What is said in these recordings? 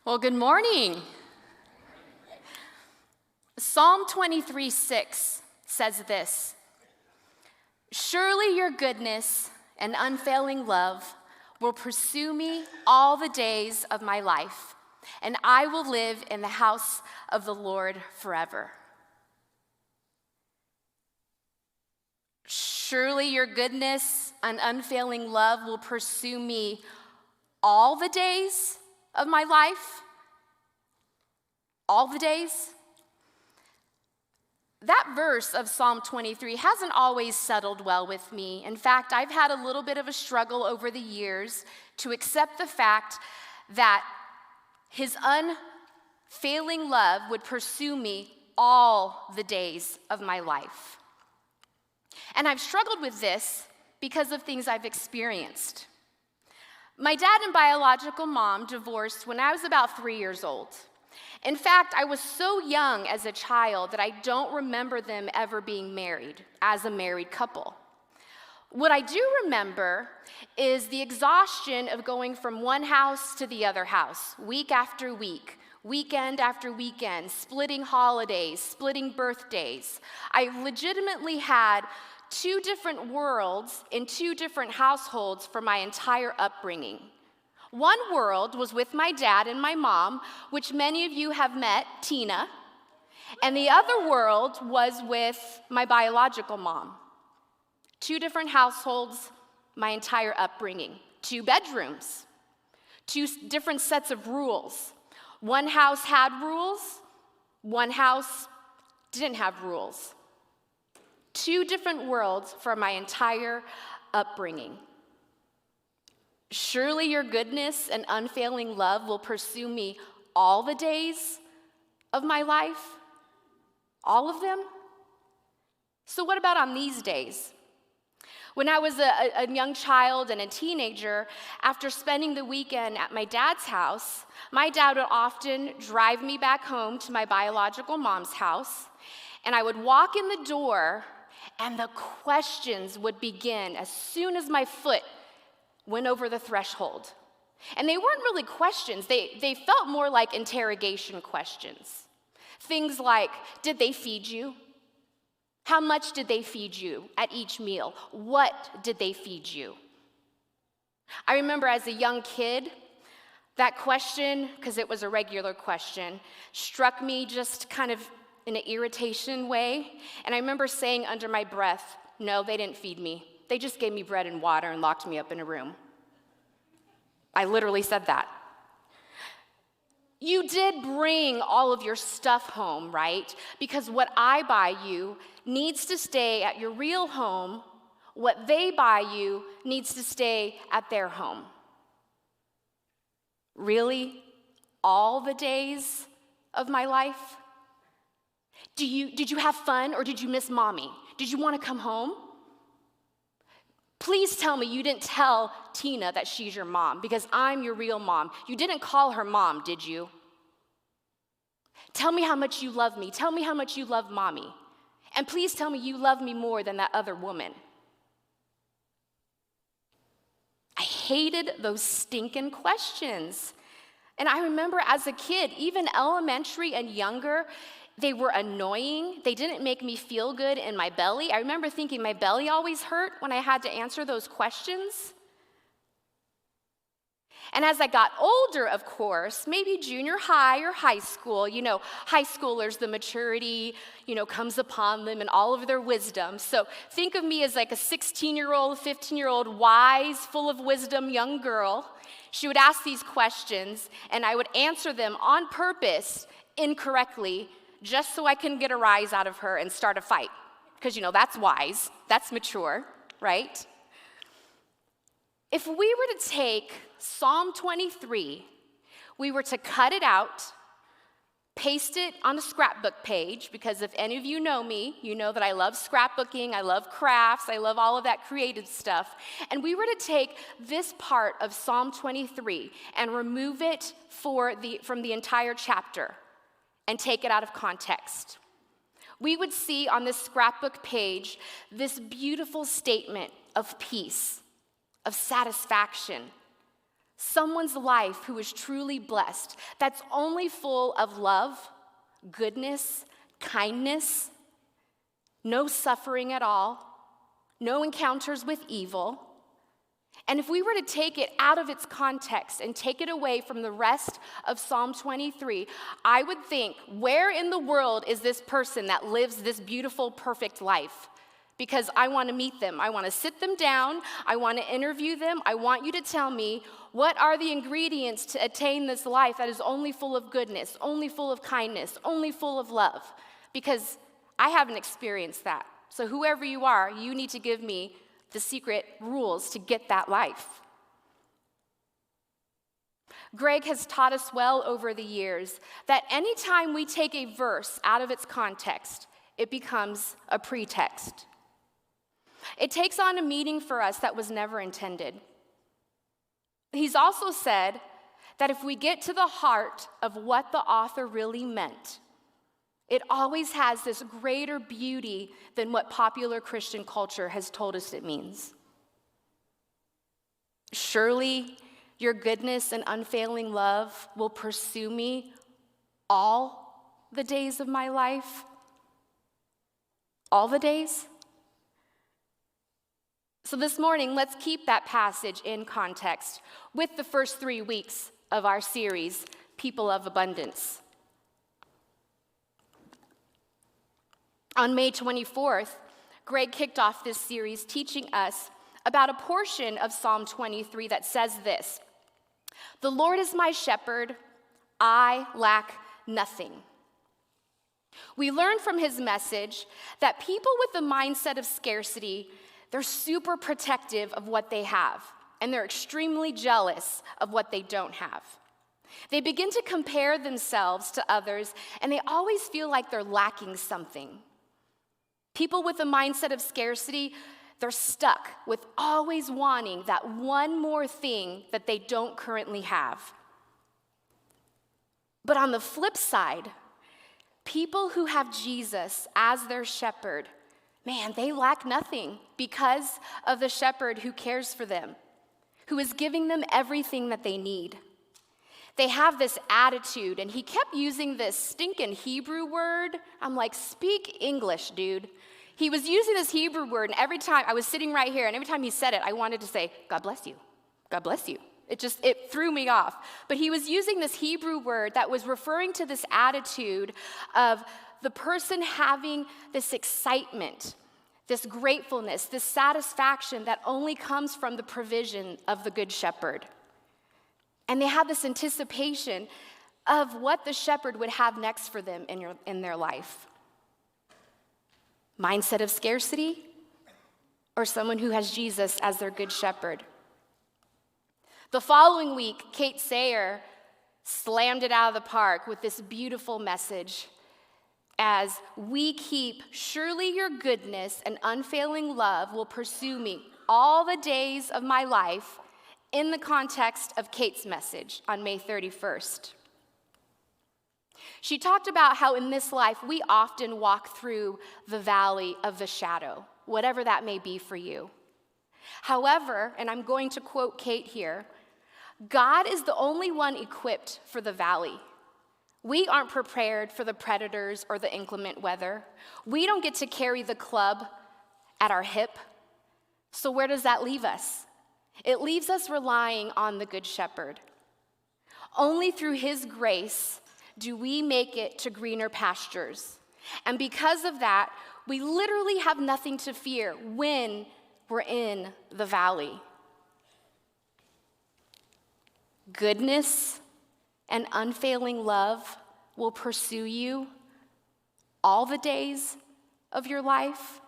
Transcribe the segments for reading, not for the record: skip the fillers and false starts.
Well, good morning. Psalm 23:6 says this: "Surely your goodness and unfailing love will pursue me all the days of my life, and I will live in the house of the Lord forever." Surely your goodness and unfailing love will pursue me all the days of my life. All the days. That verse of Psalm 23 hasn't always settled well with me. In fact, I've had a little bit of a struggle over the years to accept the fact that his unfailing love would pursue me all the days of my life. And I've struggled with this because of things I've experienced. My dad and biological mom divorced when I was about 3 years old. In fact, I was so young as a child that I don't remember them ever being married as a married couple. What I do remember is the exhaustion of going from one house to the other house, week after week, weekend after weekend, splitting holidays, splitting birthdays. I legitimately had 2 different worlds in 2 different households for my entire upbringing. One world was with my dad and my mom, which many of you have met, Tina, and the other world was with my biological mom. 2 different households, my entire upbringing. 2 bedrooms, 2 different sets of rules. One house had rules, one house didn't have rules. 2 different worlds for my entire upbringing. Surely your goodness and unfailing love will pursue me all the days of my life? All of them? So what about on these days? When I was a young child and a teenager, after spending the weekend at my dad's house, my dad would often drive me back home to my biological mom's house, and I would walk in the door, and the questions would begin as soon as my foot went over the threshold. And they weren't really questions. They felt more like interrogation questions. Things like, did they feed you? How much did they feed you at each meal? What did they feed you? I remember as a young kid, that question, because it was a regular question, struck me just kind of in an irritation way. And I remember saying under my breath, no, they didn't feed me. They just gave me bread and water and locked me up in a room. I literally said that. You did bring all of your stuff home, right? Because what I buy you needs to stay at your real home. What they buy you needs to stay at their home. Really? All the days of my life? Did you have fun, or did you miss mommy? Did you want to come home? Please tell me you didn't tell Tina that she's your mom, because I'm your real mom. You didn't call her mom, did you? Tell me how much you love me. Tell me how much you love mommy. And please tell me you love me more than that other woman. I hated those stinking questions. And I remember as a kid, even elementary and younger, they were annoying. They didn't make me feel good in my belly. I remember thinking my belly always hurt when I had to answer those questions. And as I got older, of course, maybe junior high or high school, high schoolers, the maturity, comes upon them and all of their wisdom. So think of me as like a 16-year-old, 15-year-old, wise, full of wisdom young girl. She would ask these questions, and I would answer them on purpose, incorrectly, just so I can get a rise out of her and start a fight. Because, that's wise, that's mature, right? If we were to take Psalm 23, we were to cut it out, paste it on a scrapbook page, because if any of you know me, you know that I love scrapbooking, I love crafts, I love all of that creative stuff, and we were to take this part of Psalm 23 and remove it from the entire chapter, and take it out of context, we would see on this scrapbook page this beautiful statement of peace, of satisfaction, someone's life who is truly blessed, that's only full of love, goodness, kindness, no suffering at all, no encounters with evil. And if we were to take it out of its context and take it away from the rest of Psalm 23, I would think, where in the world is this person that lives this beautiful, perfect life? Because I want to meet them. I want to sit them down. I want to interview them. I want you to tell me, what are the ingredients to attain this life that is only full of goodness, only full of kindness, only full of love? Because I haven't experienced that. So whoever you are, you need to give me the secret rules to get that life. Greg has taught us well over the years that anytime we take a verse out of its context, it becomes a pretext. It takes on a meaning for us that was never intended. He's also said that if we get to the heart of what the author really meant, it always has this greater beauty than what popular Christian culture has told us it means. Surely your goodness and unfailing love will pursue me all the days of my life. All the days? So this morning, let's keep that passage in context with the first 3 weeks of our series, People of Abundance. On May 24th, Greg kicked off this series teaching us about a portion of Psalm 23 that says this: "The Lord is my shepherd, I lack nothing." We learn from his message that people with the mindset of scarcity, they're super protective of what they have, and they're extremely jealous of what they don't have. They begin to compare themselves to others, and they always feel like they're lacking something. People with a mindset of scarcity, they're stuck with always wanting that one more thing that they don't currently have. But on the flip side, people who have Jesus as their shepherd, man, they lack nothing because of the shepherd who cares for them, who is giving them everything that they need. They have this attitude, and he kept using this stinking Hebrew word. I'm like, speak English, dude. He was using this Hebrew word, and every time I was sitting right here, and every time he said it, I wanted to say, God bless you. God bless you. It threw me off. But he was using this Hebrew word that was referring to this attitude of the person having this excitement, this gratefulness, this satisfaction that only comes from the provision of the Good Shepherd. And they have this anticipation of what the shepherd would have next for them in their life. Mindset of scarcity, or someone who has Jesus as their Good Shepherd? The following week, Kate Sayer slammed it out of the park with this beautiful message. As we keep, surely your goodness and unfailing love will pursue me all the days of my life, in the context of Kate's message on May 31st. She talked about how in this life we often walk through the valley of the shadow, whatever that may be for you. However, and I'm going to quote Kate here, God is the only one equipped for the valley. We aren't prepared for the predators or the inclement weather. We don't get to carry the club at our hip. So where does that leave us? It leaves us relying on the Good Shepherd. Only through his grace do we make it to greener pastures. And because of that, we literally have nothing to fear when we're in the valley. Goodness and unfailing love will pursue you all the days of your life,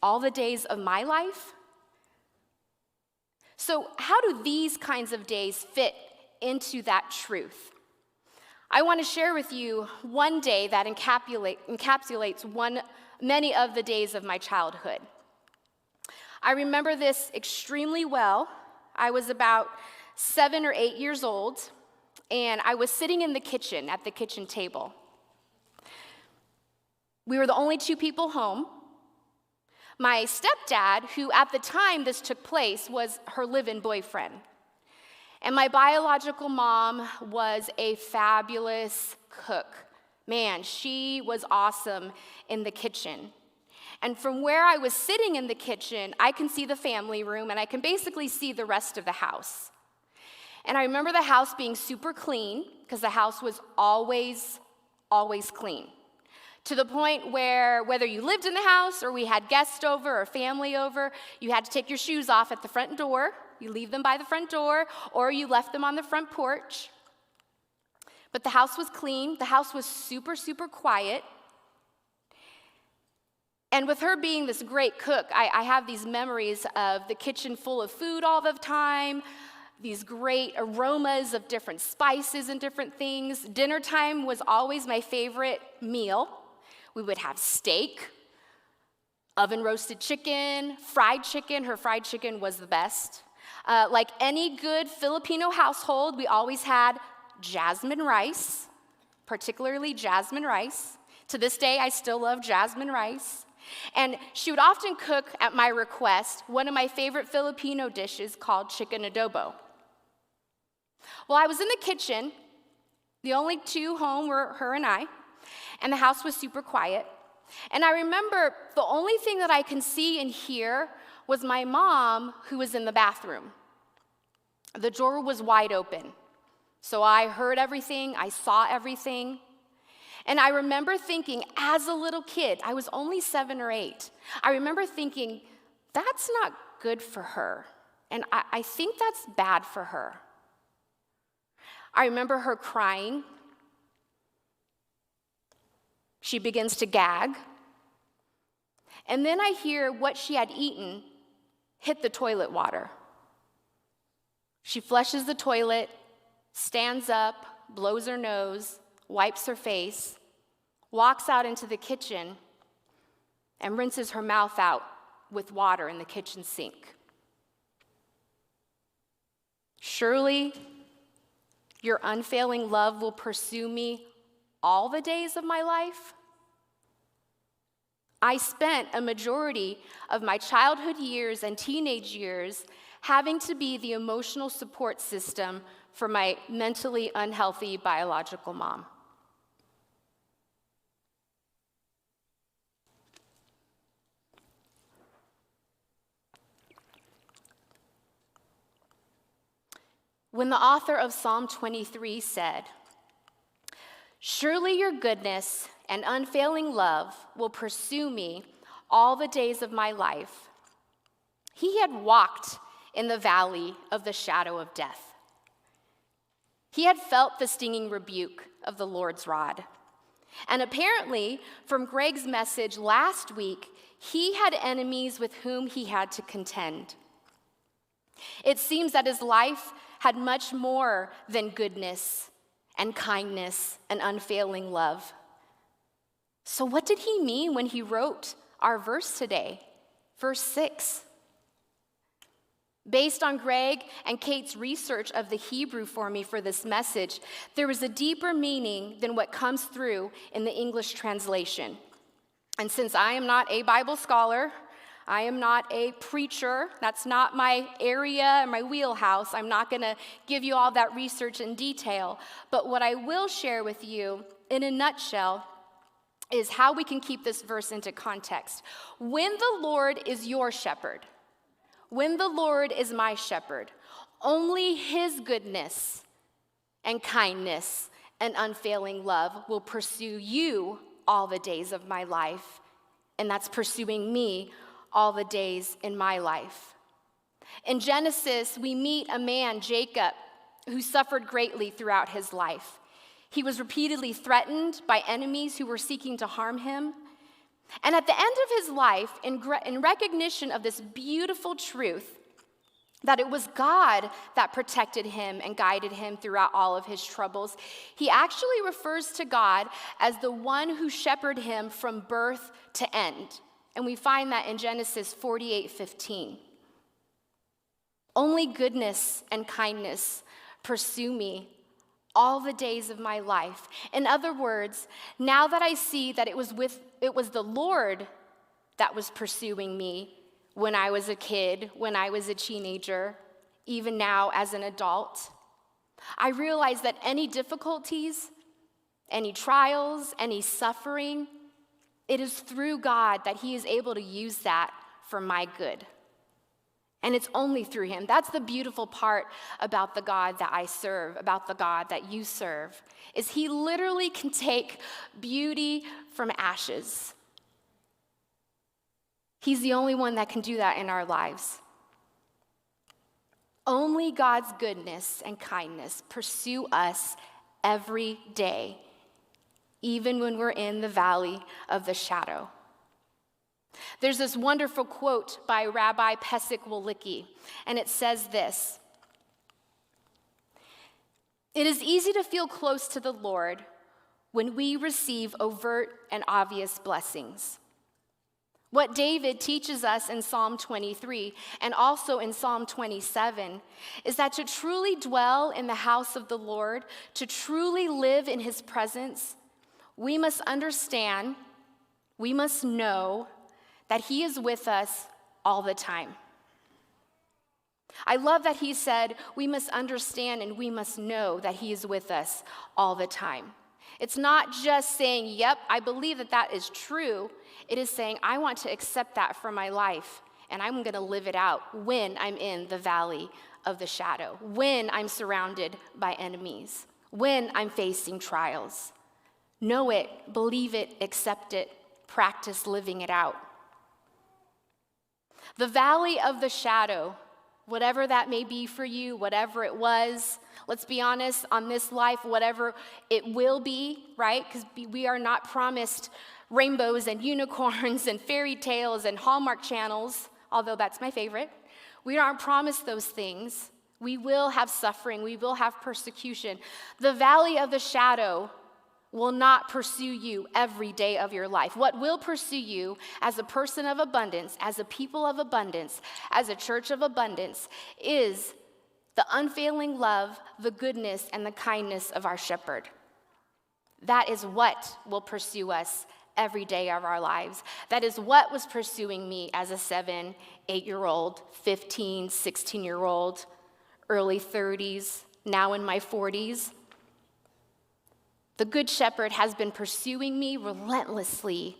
all the days of my life. So how do these kinds of days fit into that truth? I want to share with you one day that encapsulates many of the days of my childhood. I remember this extremely well. I was about 7 or 8 years old, and I was sitting in the kitchen at the kitchen table. We were the only 2 people home. My stepdad, who at the time this took place was her live-in boyfriend. And my biological mom was a fabulous cook. Man, she was awesome in the kitchen. And from where I was sitting in the kitchen, I can see the family room, and I can basically see the rest of the house. And I remember the house being super clean, because the house was always clean. To the point where whether you lived in the house or we had guests over or family over, you had to take your shoes off at the front door. You leave them by the front door, or you left them on the front porch. But the house was clean. The house was super quiet. And with her being this great cook, I have these memories of the kitchen full of food all the time, these great aromas of different spices and different things. Dinner time was always my favorite meal. We would have steak, oven roasted chicken, fried chicken. Her fried chicken was the best. Like any good Filipino household, we always had jasmine rice, particularly jasmine rice. To this day, I still love jasmine rice. And she would often cook, at my request, one of my favorite Filipino dishes called chicken adobo. Well, I was in the kitchen. The only two home were her and I, and the house was super quiet. And I remember the only thing that I can see and hear was my mom, who was in the bathroom. The door was wide open, so I heard everything, I saw everything. And I remember thinking, as a little kid, I was only 7 or 8, I remember thinking, that's not good for her, and I think that's bad for her. I remember her crying. She begins to gag. And then I hear what she had eaten hit the toilet water. She flushes the toilet, stands up, blows her nose, wipes her face, walks out into the kitchen, and rinses her mouth out with water in the kitchen sink. Surely your unfailing love will pursue me all the days of my life. I spent a majority of my childhood years and teenage years having to be the emotional support system for my mentally unhealthy biological mom. When the author of Psalm 23 said, "Surely your goodness and unfailing love will pursue me all the days of my life," he had walked in the valley of the shadow of death. He had felt the stinging rebuke of the Lord's rod. And apparently, from Greg's message last week, he had enemies with whom he had to contend. It seems that his life had much more than goodness and kindness and unfailing love. So what did he mean when he wrote our verse today, verse 6? Based on Greg and Kate's research of the Hebrew for me for this message, there was a deeper meaning than what comes through in the English translation. And since I am not a Bible scholar, I am not a preacher, that's not my area or my wheelhouse, I'm not going to give you all that research in detail. But what I will share with you in a nutshell is how we can keep this verse into context. When the Lord is your shepherd, when the Lord is my shepherd, only his goodness and kindness and unfailing love will pursue you all the days of my life. And that's pursuing me all the days in my life. In Genesis, we meet a man, Jacob, who suffered greatly throughout his life. He was repeatedly threatened by enemies who were seeking to harm him. And at the end of his life, in recognition of this beautiful truth, that it was God that protected him and guided him throughout all of his troubles, he actually refers to God as the one who shepherded him from birth to end. And we find that in Genesis 48:15. Only goodness and kindness pursue me all the days of my life. In other words, now that I see that it was the Lord that was pursuing me when I was a kid, when I was a teenager, even now as an adult. I realize that any difficulties, any trials, any suffering, it is through God that he is able to use that for my good. And it's only through him. That's the beautiful part about the God that I serve, about the God that you serve, is he literally can take beauty from ashes. He's the only one that can do that in our lives. Only God's goodness and kindness pursue us every day, even when we're in the valley of the shadow. There's this wonderful quote by Rabbi Pesach Wolicki, and it says this: "It is easy to feel close to the Lord when we receive overt and obvious blessings. What David teaches us in Psalm 23 and also in Psalm 27 is that to truly dwell in the house of the Lord, to truly live in his presence, we must understand, we must know that he is with us all the time." I love that he said we must understand and we must know that he is with us all the time. It's not just saying, yep, I believe that that is true. It is saying, I want to accept that for my life, and I'm going to live it out when I'm in the valley of the shadow, when I'm surrounded by enemies, when I'm facing trials. Know it, believe it, accept it, practice living it out. The valley of the shadow, whatever that may be for you, whatever it was, let's be honest, on this life, whatever it will be, right? Because we are not promised rainbows and unicorns and fairy tales and Hallmark channels, although that's my favorite. We aren't promised those things. We will have suffering. We will have persecution. The valley of the shadow will not pursue you every day of your life. What will pursue you as a person of abundance, as a people of abundance, as a church of abundance, is the unfailing love, the goodness, and the kindness of our shepherd. That is what will pursue us every day of our lives. That is what was pursuing me as a 7, 8-year-old, 15, 16-year-old, early 30s, now in my 40s. The Good Shepherd has been pursuing me relentlessly,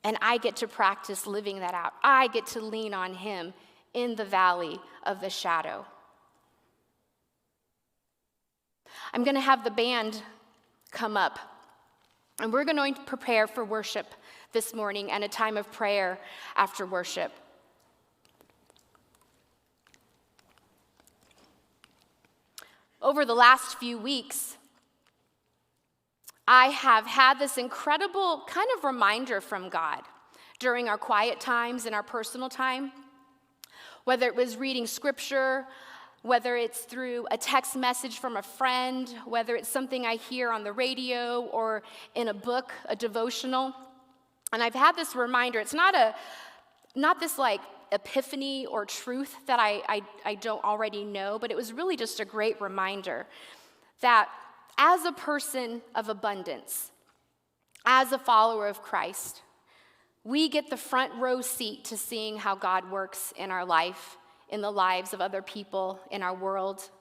and I get to practice living that out. I get to lean on him in the valley of the shadow. I'm going to have the band come up, and we're going to prepare for worship this morning and a time of prayer after worship. Over the last few weeks, I have had this incredible kind of reminder from God during our quiet times and our personal time, whether it was reading scripture, whether it's through a text message from a friend, whether it's something I hear on the radio or in a book, a devotional. And I've had this reminder. It's not this like epiphany or truth that I don't already know, but it was really just a great reminder that as a person of abundance, as a follower of Christ, we get the front row seat to seeing how God works in our life, in the lives of other people, in our world.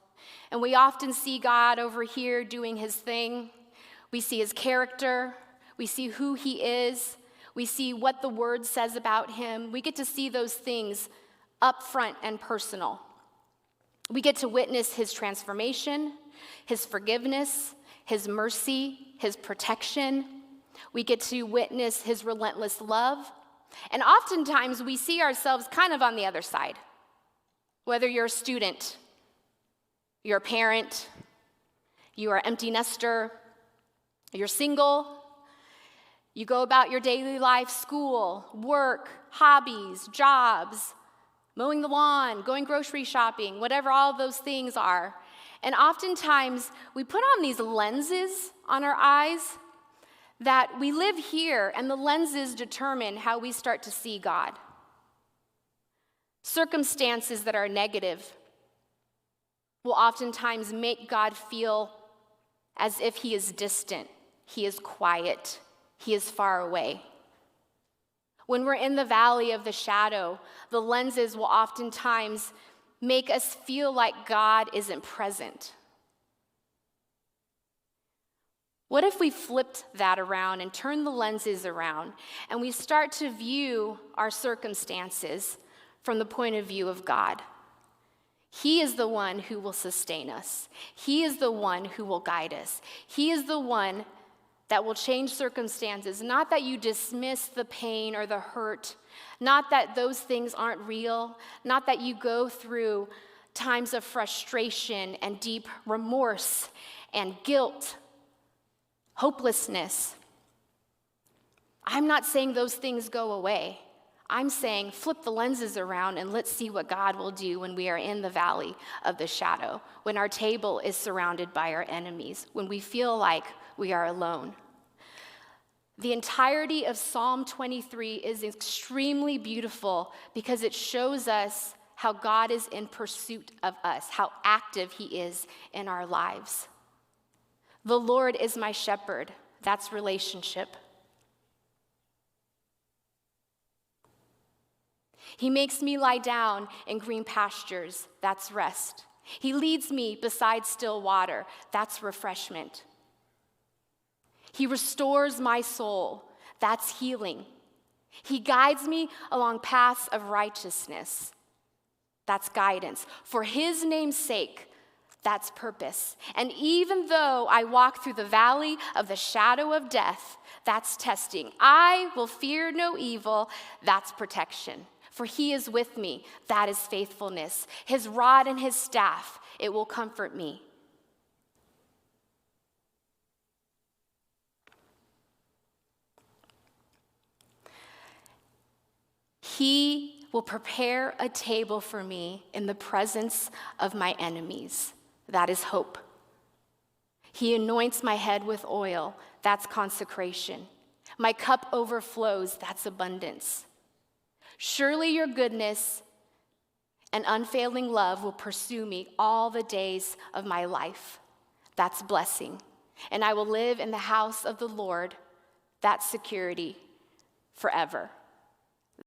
And we often see God over here doing his thing. We see his character. We see who he is. We see what the word says about him. We get to see those things up front and personal. We get to witness his transformation, his forgiveness, his mercy, his protection. We get to witness his relentless love. And oftentimes we see ourselves kind of on the other side. Whether you're a student, you're a parent, you are an empty nester, you're single, you go about your daily life, school, work, hobbies, jobs, mowing the lawn, going grocery shopping, whatever all of those things are. And oftentimes, we put on these lenses on our eyes that we live here, and the lenses determine how we start to see God. Circumstances that are negative will oftentimes make God feel as if he is distant, he is quiet, he is far away. When we're in the valley of the shadow, the lenses will oftentimes make us feel like God isn't present? What if we flipped that around and turned the lenses around and we start to view our circumstances from the point of view of God? He is the one who will sustain us. He is the one who will guide us. He is the one that will change circumstances. Not that you dismiss the pain or the hurt, not that those things aren't real, not that you go through times of frustration and deep remorse and guilt, hopelessness. I'm not saying those things go away. I'm saying flip the lenses around and let's see what God will do when we are in the valley of the shadow, when our table is surrounded by our enemies, when we feel like we are alone. The entirety of Psalm 23 is extremely beautiful because it shows us how God is in pursuit of us, how active he is in our lives. The Lord is my shepherd. That's relationship. He makes me lie down in green pastures. That's rest. He leads me beside still water. That's refreshment. He restores my soul. That's healing. He guides me along paths of righteousness. That's guidance. For his name's sake, that's purpose. And even though I walk through the valley of the shadow of death, that's testing. I will fear no evil. That's protection. For he is with me. That is faithfulness. His rod and his staff, it will comfort me. He will prepare a table for me in the presence of my enemies. That is hope. He anoints my head with oil. That's consecration. My cup overflows. That's abundance. Surely your goodness and unfailing love will pursue me all the days of my life. That's blessing. And I will live in the house of the Lord. That's security forever.